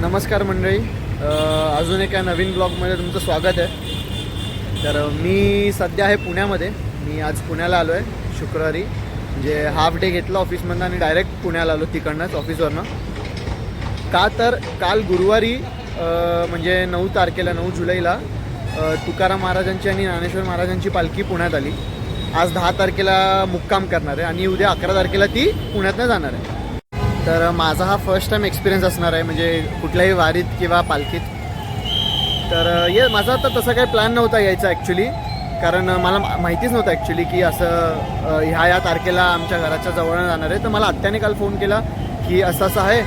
नमस्कार मंडळी, अजून एका नवीन ब्लॉगमध्ये तुमचं स्वागत आहे. तर मी सध्या आहे पुण्यामध्ये. मी आज पुण्याला आलो आहे शुक्रवारी, म्हणजे हाफ डे घेतला ऑफिसमधनं आणि डायरेक्ट पुण्याला आलो तिकडनंच ऑफिसवरनं. का तर काल गुरुवारी म्हणजे 9 तारखेला 9 जुलैला तुकाराम महाराजांची आणि ज्ञानेश्वर महाराजांची पालखी पुण्यात आली. आज 10 तारखेला मुक्काम करणार आहे आणि उद्या 11 तारखेला ती पुण्यातनं जाणार आहे. तर माझा हा फर्स्ट टाईम एक्सपिरियन्स असणार आहे, म्हणजे कुठल्याही वारीत किंवा पालखीत. तर माझा आता तसा काही प्लॅन नव्हता यायचा ॲक्च्युली, कारण मला माहितीच नव्हतं ॲक्च्युली की असं ह्या तारखेला आमच्या घराच्या जवळनं जाणार आहे. तर मला आत्याने काल फोन केला की असं असं आहे,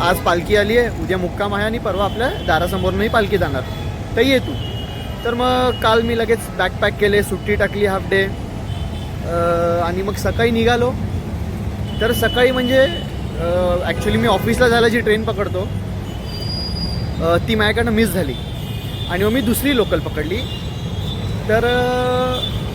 आज पालखी आली आहे, उद्या मुक्काम आहे आणि परवा आपल्या दारासमोरनंही पालखी जाणार, तर ये तू. तर मग काल मी लगेच बॅग पॅक केले, सुट्टी टाकली हाफ डे आणि मग सकाळी निघालो. तर सकाळी म्हणजे ॲक्च्युली मी ऑफिसला जायला जी ट्रेन पकडतो ती माझ्याकडनं मिस झाली आणि मग मी दुसरी लोकल पकडली. तर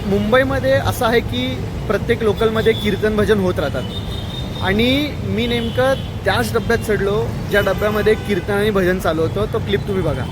मुंबईमध्ये असं आहे की प्रत्येक लोकलमध्ये कीर्तन भजन होत राहतात आणि मी नेमकं त्याच डब्यात चढलो ज्या डब्यामध्ये कीर्तन आणि भजन चालू होतं. तो क्लिप तुम्ही बघा.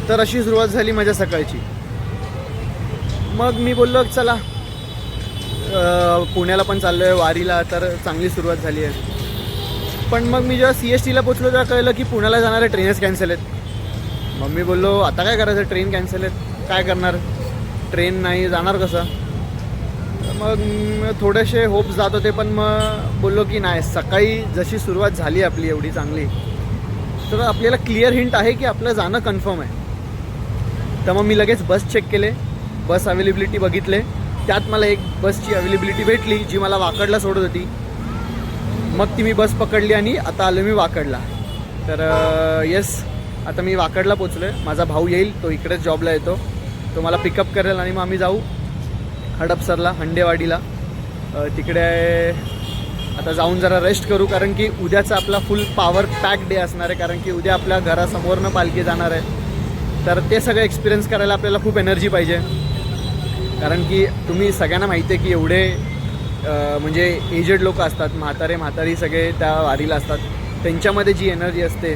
तर अशी सुरुवात झाली माझ्या सकाळची. मग मी बोललो चला पुण्याला पण चाललो आहे वारीला, तर चांगली सुरुवात झाली आहे. पण मग मी जेव्हा CSTला पोचलो तेव्हा कळलं की पुण्याला जाणाऱ्या ट्रेनच कॅन्सल आहेत. मग मी बोललो आता काय करायचं, ट्रेन कॅन्सल आहेत, काय करणार, ट्रेन नाही जाणार कसं. मग थोडेसे होप्स जात होते, पण मग बोललो की नाही, सकाळी जशी सुरुवात झाली आपली एवढी चांगली, तर आपल्याला क्लिअर हिंट आहे की आपलं जाणं कन्फर्म आहे. तर मग मी लगेच बस चेक केले, बस अवेलेबिलिटी बघितले. त्यात मला एक बसची अवेलेबिलिटी भेटली जी मला वाकडला सोडत होती. मग ती मी बस पकडली आणि आता आलो मी वाकडला. तर येस, आता मी वाकडला पोचलो आहे. माझा भाऊ येईल, तो इकडेच जॉबला येतो, तो मला पिकअप करेल आणि मग आम्ही जाऊ हडपसरला, हंडेवाडीला. तिकडे आता जाऊन जरा रेस्ट करू, कारण की उद्याचा आपला फुल पॉवर पॅक डे असणार आहे, कारण की उद्या आपल्या घरासमोरनं पालखी जाणार आहे. तर ते सगळं एक्सपिरियन्स करायला आपल्याला खूप एनर्जी पाहिजे, कारण की तुम्ही सगळ्यांना माहिती आहे की एवढे म्हणजे एजेड लोक असतात, म्हातारी सगळे त्या वारीला असतात. त्यांच्यामध्ये जी एनर्जी असते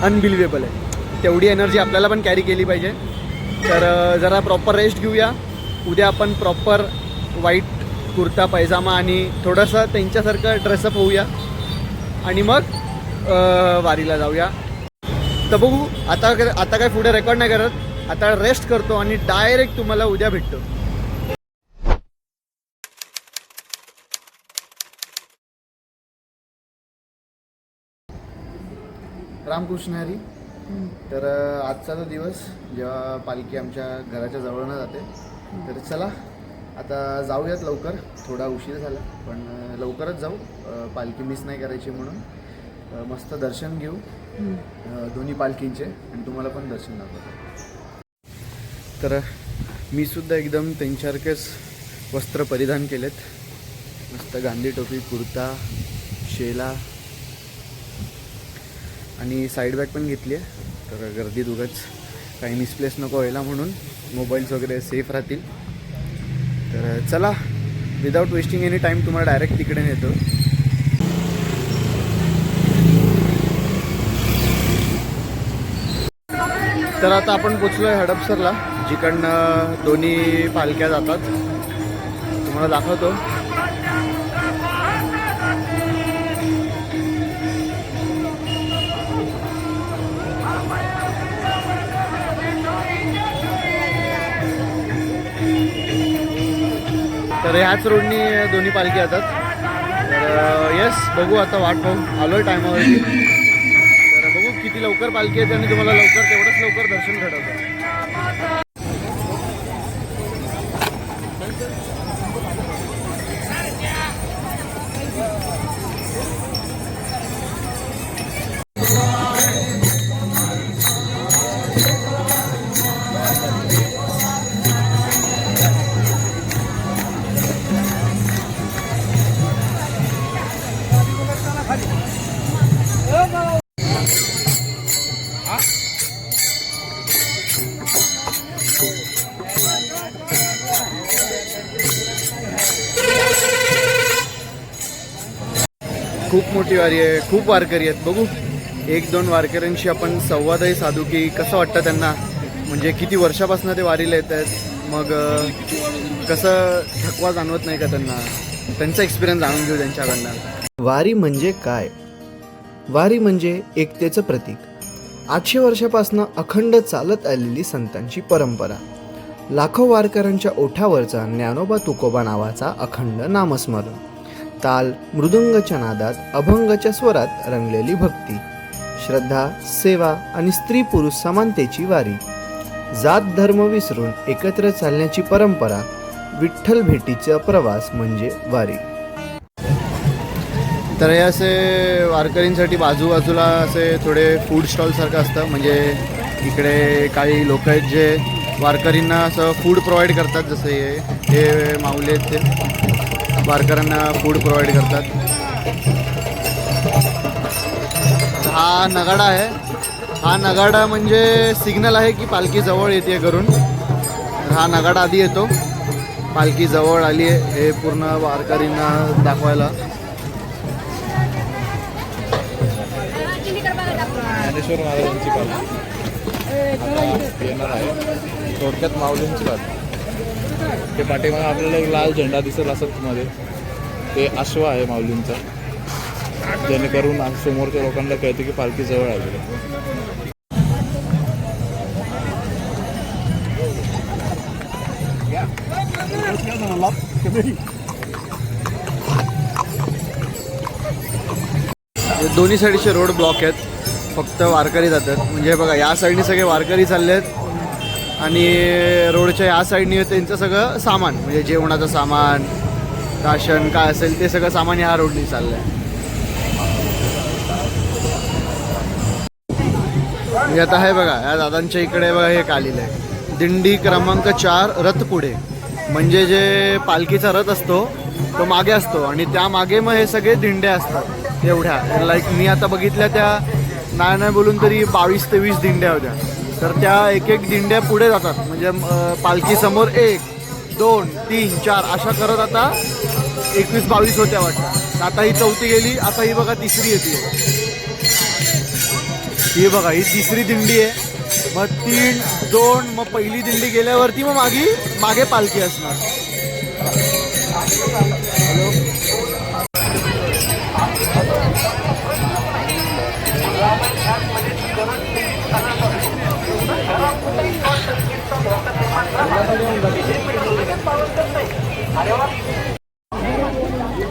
अनबिलिव्हेबल आहे. तेवढी एनर्जी आपल्याला पण कॅरी केली पाहिजे. तर जरा प्रॉपर रेस्ट घेऊया. उद्या आपण प्रॉपर व्हाईट कुर्ता पैजामा आणि थोडंसं त्यांच्यासारखं ड्रेसअप होऊया आणि मग वारीला जाऊया. तर बघू, आता काय पुढे रेकॉर्ड नाही करत, आता रेस्ट करतो आणि डायरेक्ट तुम्हाला उद्या भेटतो. रामकृष्ण हरी. तर आजचा जो दिवस जेव्हा पालखी आमच्या घराच्या जवळनं जाते, तर चला आता जाऊयात लवकर. थोडा उशीर झाला पण लवकरच जाऊ, पालखी मिस नाही करायची म्हणून. मस्त दर्शन घेऊ दोन्ही पालखींचे आणि तुम्हाला पण दर्शन दाखवतो. तर मी सुद्धा एकदम त्यांच्यासारखेच वस्त्र परिधान केलेत. मस्त गांधी टोपी, कुर्ता, शेला आणि साईड बॅग पण घेतली आहे. तर गर्दीत उगाच काही मिसप्लेस नको व्हायला म्हणून मोबाईल्स वगैरे सेफ राहतील. तर चला, विदाउट वेस्टिंग एनी टाईम तुम्हाला डायरेक्ट तिकडे नेतो. तर आता आपण पोचलोय हडपसरला, जिकडनं दोन्ही पालख्या जातात. तुम्हाला दाखवतो. तर ह्याच रोडनी दोन्ही पालखी येतात. तर येस, बघू आता, वाट पाहू. आलोय टायमावरती. तर बघू किती लवकर पालखी येते आणि तुम्हाला तेवढंच लवकर दर्शन घडवतं. खूप मोठी वारी आहे, खूप वारकरी आहेत. बघू एक दोन वारकऱ्यांशी आपण संवादही साधू की कसं वाटतं त्यांना, म्हणजे किती वर्षापासून ते वारीला येत आहेत, मग कसं थकवा जाणवत नाही का त्यांना, त्यांचा एक्सपिरियन्स जाणून घेऊ त्यांच्याकडनं. वारी म्हणजे काय? वारी म्हणजे एकतेचं प्रतीक. 800 वर्षापासून अखंड चालत आलेली संतांची परंपरा. लाखो वारकऱ्यांच्या ओठावरचा ज्ञानोबा तुकोबा नावाचा अखंड नामस्मरण. ताल मृदुंगाच्या नादात, अभंगाच्या स्वरात रंगलेली भक्ती, श्रद्धा, सेवा आणि स्त्री पुरुष समानतेची वारी. जात धर्म विसरून एकत्र चालण्याची परंपरा. विठ्ठल भेटीचा प्रवास म्हणजे वारी. तर हे असे वारकरींसाठी बाजूबाजूला असे थोडे फूड स्टॉलसारखं असतं. म्हणजे इकडे काही लोक आहेत जे वारकरींना असं फूड प्रोव्हाइड करतात. जसं हे माऊली आहेत, ते वारकऱ्यांना फूड प्रोव्हाइड करतात. हा नगाडा आहे. हा नगाडा म्हणजे सिग्नल आहे की पालखी जवळ येते करून. हा नगाडा आधी येतो, पालखी जवळ आली आहे हे पूर्ण वारकरींना दाखवायला. ज्ञानेश्वर महाराजांची पालखी येणार आहे. थोडक्यात माऊलींची पालखी. ते पाठीमागे आपल्याला एक लाल झेंडा दिसत असत मध्ये, ते अश्व आहे माऊलींचा, जेणेकरून समोरच्या लोकांना कळते की पालखी जवळ आली. दोन्ही साईडचे रोड ब्लॉक आहेत, फक्त वारकरी जातात. म्हणजे बघा, या साईडने सगळे वारकरी चालले आहेत आणि रोडच्या या साईडने त्यांचं सगळं सामान, म्हणजे जेवणाचं सामान, राशन काय असेल ते सगळं सामान ह्या रोडने चाललं आहे. म्हणजे आता आहे बघा, या दादांच्या इकडे बघा हे कालिलं आहे, दिंडी क्रमांक 4 रथ पुढे. म्हणजे जे पालखीचा रथ असतो तो मागे असतो आणि त्या मागे मग हे सगळे दिंड्या असतात एवढ्या. लाईक मी आता बघितल्या त्या नाही बोलून तरी 22 ते 20 दिंड्या होत्या. तर त्या एक एक दिंड्या पुढे जातात. म्हणजे पालखी समोर 1 2 3 4 अशा करत आता 21-22 होत्या वाटतं. आता ही चौथी गेली, आता ही बघा तिसरी येते. ही बघा, ही तिसरी दिंडी आहे. मग 3 2 मग पहिली दिंडी गेल्यावरती मग मागे पालखी असणार.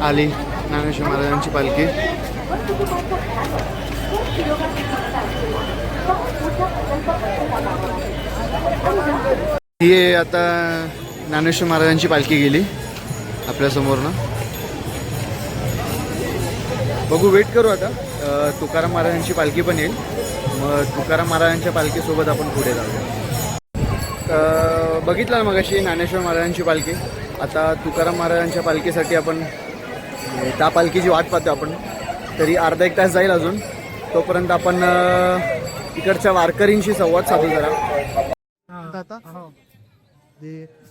आली ज्ञानेश्वर महाराजांची पालखी. ही आता ज्ञानेश्वर महाराजांची पालखी गेली आपल्यासमोरनं. बघू, वेट करू आता. तुकाराम महाराजांची पालखी पण येईल. मग तुकाराम महाराजांच्या पालखीसोबत आपण पुढे जाऊया. बघितलं ना मग अशी ज्ञानेश्वर महाराजांची पालखी. आता तुकाराम महाराजांच्या पालखीसाठी आपण त्या पालखीची वाट पाहतो आपण. तरी अर्धा एक तास जाईल अजून. तोपर्यंत आपण इकडच्या वारकरींशी संवाद साधू जरा. आता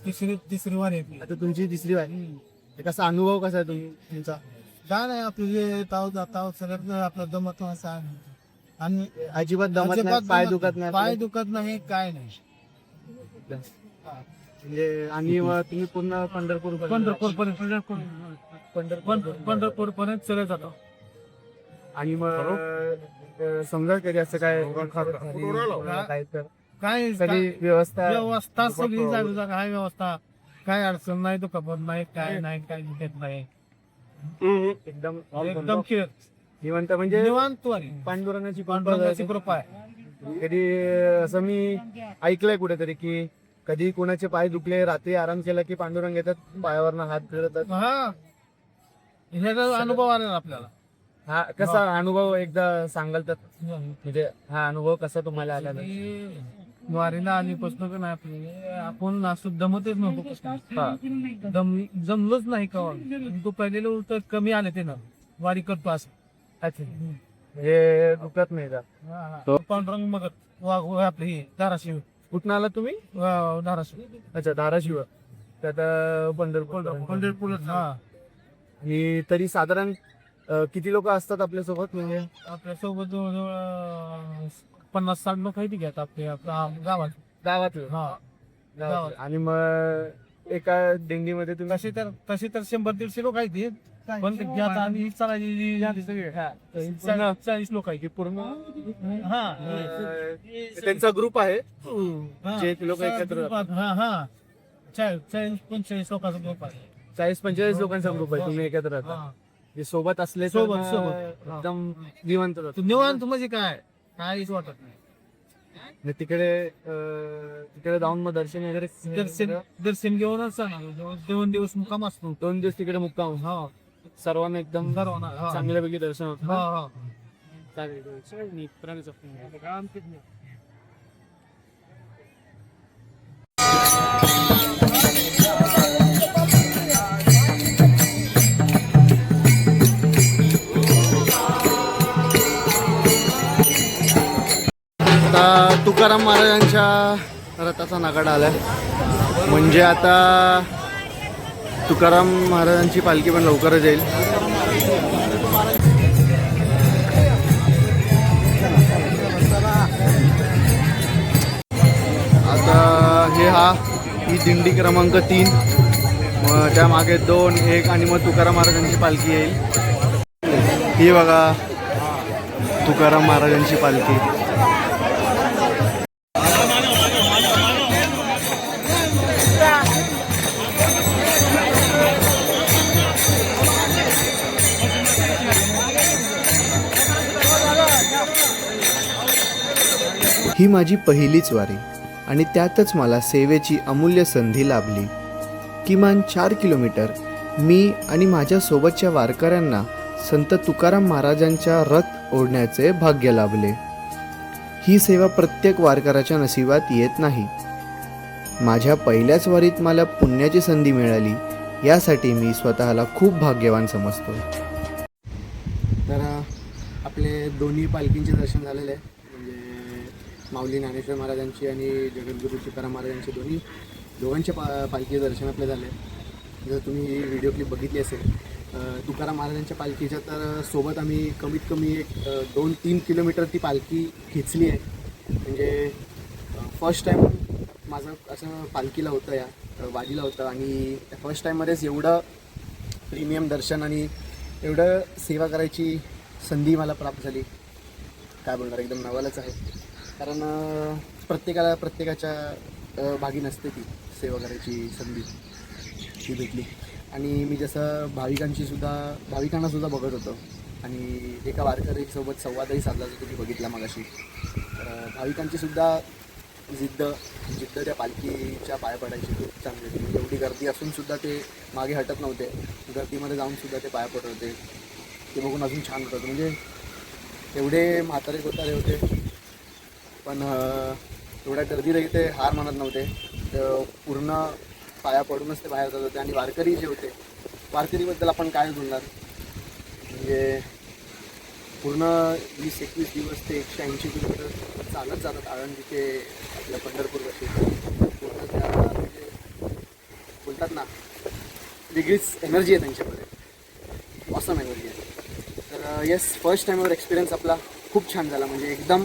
तिसरी वार आहे. आता तुमची तिसरी वारी. कसा अनुभव कसा आहे तुमचा? काय नाही, आपले ताव सगळ्यात आपला दमत असा आहे. आणि अजिबात दमत नाही, पाय दुखत नाही पाय दुखत नाही, काय नाही. म्हणजे आणि मग तुम्ही पूर्ण पंढरपूर पर्यंत चले जातो. आणि मग समजा कधी असं काय काय तर काय कधी व्यवस्था व्यवस्था सगळी जागेचा काय व्यवस्था, काय अडचण नाही, दुखापत नाही, काय नाही, काय दुखत नाही, एकदम एकदम क्लिअर निवांत म्हणजे निवांत वारी. पांडुरंगाची पांडुरंगाची कृपा आहे. कधी असं मी ऐकलंय कुठेतरी की कधी कोणाचे पाय दुखले, रात्री आराम केला की पांडुरंग येतात, पायावरनं हात फिरवतात. हा, ह्याचा अनुभव आला आपल्याला. हा कसा अनुभव एकदा सांगाल तर, म्हणजे हा अनुभव कसा तुम्हाला आला? वारीला आलीपासून का नाही आपण असं दमतच नव्हतो, जमलंच नाही का. तो पहिले तर कमी आले ते ना, वारी करतो असं. अच्छा, हे दुखत नाही का? पांडुरंग मग आपलं हे धाराशिव. कुठून आला तुम्ही? धाराशिव. अच्छा, धाराशिव. त्यात पंढरपूर. हा, आणि तरी साधारण किती लोक असतात आपल्यासोबत? म्हणजे आपल्यासोबत जवळजवळ 50-60 लोक आहेत घेत आपल्या गावात. गावातलं? हा, गावात. आणि मग एका दिंडीमध्ये तुम्ही तशी तर 100-150 लोक आहेत. पण आता आम्ही चालायची झाली सगळे 40 लोक आहेत पूर्ण. हा, त्यांचा ग्रुप आहे जे लोक एकत्र? हा हा, 40-45 लोकांचा ग्रुप आहे. 40-45 लोकांचा ग्रुप आहे, तुम्ही एकत्र राहता. जे सोबत असले तर सोबत एकदम निवांत राहतो. निवांत म्हणजे काय, काहीच वाटत नाही. आणि तिकडे जाऊन मग दर्शन वगैरे दर्शन घेऊनच 2 दिवस मुक्काम असतो. 2 दिवस तिकडे मुक्काम. हा, सर्वांना एकदम चांगल्यापैकी दर्शन होतं. हा. आता तुकाराम महाराजांच्या रथाचा नगाडा आलाय, म्हणजे आता तुकाराम महाराजांची पालखी पण लवकरच येईल. आता ही दिंडी क्रमांक 3, मग त्यामागे 2, 1 आणि मग तुकाराम महाराजांची पालखी येईल. ही बघा तुकाराम महाराजांची पालखी. ही माझी पहिलीच वारी आणि त्यातच मला सेवेची अमूल्य संधी लाभली. किमान 4 किलोमीटर मी आणि माझ्या सोबतच्या वारकऱ्यांना संत तुकाराम महाराजांच्या रथ ओढण्याचे भाग्य लाभले. ही सेवा प्रत्येक वारकऱ्याच्या नशिबात येत नाही. माझ्या पहिल्याच वारीत मला पुण्याची संधी मिळाली, यासाठी मी स्वतःला खूप भाग्यवान समजतो. तर आपले दोन्ही पालखींचे दर्शन झालेले आहे, म्हणजे माऊली ज्ञानेश्वर महाराजांची आणि जगद्गुरू तुकाराम महाराजांची दोघांचे पालखी दर्शन आपले झाले. जर तुम्ही ही व्हिडिओ क्लिप बघितली असेल तुकाराम महाराजांच्या पालखीच्या, तर सोबत आम्ही कमीत कमी 2-3 किलोमीटर ती पालखी खेचली आहे. म्हणजे फर्स्ट टाईम माझं असं पालखीला होतं, या वारीला होतं, आणि फर्स्ट टाईममध्येच एवढं प्रीमियम दर्शन आणि एवढं सेवा करायची संधी मला प्राप्त झाली. काय बोलणार, एकदम नवालच आहे. कारण प्रत्येकाच्या भागी नसते ती सेवा करायची संधी, ती भेटली. आणि मी जसं भाविकांनासुद्धा बघत होतो आणि एका वारकरीसोबत संवादही साधला जो तुम्ही बघितला मगाशी. तर भाविकांचीसुद्धा जिद्द त्या पालखीच्या पाया पडायची खूप चांगली होती. म्हणजे एवढी गर्दी असूनसुद्धा ते मागे हटत नव्हते, गर्दीमध्ये जाऊनसुद्धा ते पाया पडत होते. ते बघून अजून छान होतं. म्हणजे एवढे म्हातारे कोतारे होते, पण एवढ्या गर्दीतही ते हार मानत नव्हते. तर पूर्ण पाया पडूनच ते बाहेर जात होते. आणि वारकरी जे होते, वारकरीबद्दल आपण काय बोलणार, म्हणजे पूर्ण 20-21 दिवस ते 180 किलोमीटर चालत जातात आळंदी ते आपल्या पंढरपूरपाशी. पूर्ण त्या म्हणजे बोलतात ना, वेगळीच एनर्जी आहे त्यांच्यामध्ये, ऑसम एनर्जी आहे. तर येस, फर्स्ट टाईमवर एक्सपिरियन्स आपला खूप छान झाला. म्हणजे एकदम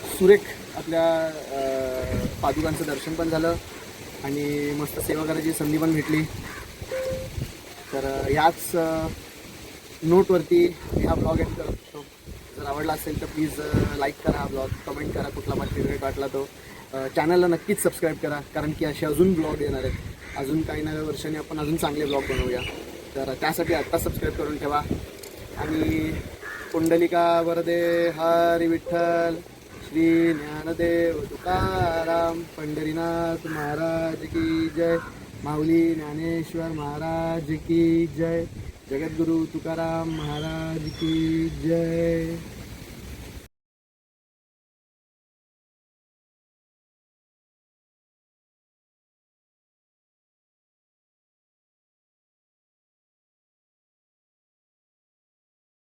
सुरेख आपल्या पादुकांचं दर्शन पण झालं आणि मस्त सेवा करायची संधी पण भेटली. तर याच नोटवरती मी हा ब्लॉग एंड करतो. जर आवडला असेल तर प्लीज लाईक करा हा ब्लॉग, कमेंट करा कुठला पार्ट फेवरेट वाटला तो. चॅनलला नक्कीच सबस्क्राईब करा, कारण की असे अजून ब्लॉग येणार आहेत. अजून काही नव्या वर्षांनी आपण अजून चांगले ब्लॉग बनवूया. तर त्यासाठी आत्ता सबस्क्राईब करून ठेवा. आणि पुंडलिका वरदे हरी विठ्ठल श्री ज्ञानदेव तुकाराम पंढरीनाथ महाराज की जय. माऊली ज्ञानेश्वर महाराज की जय. जगद्गुरु तुकाराम महाराज की जय.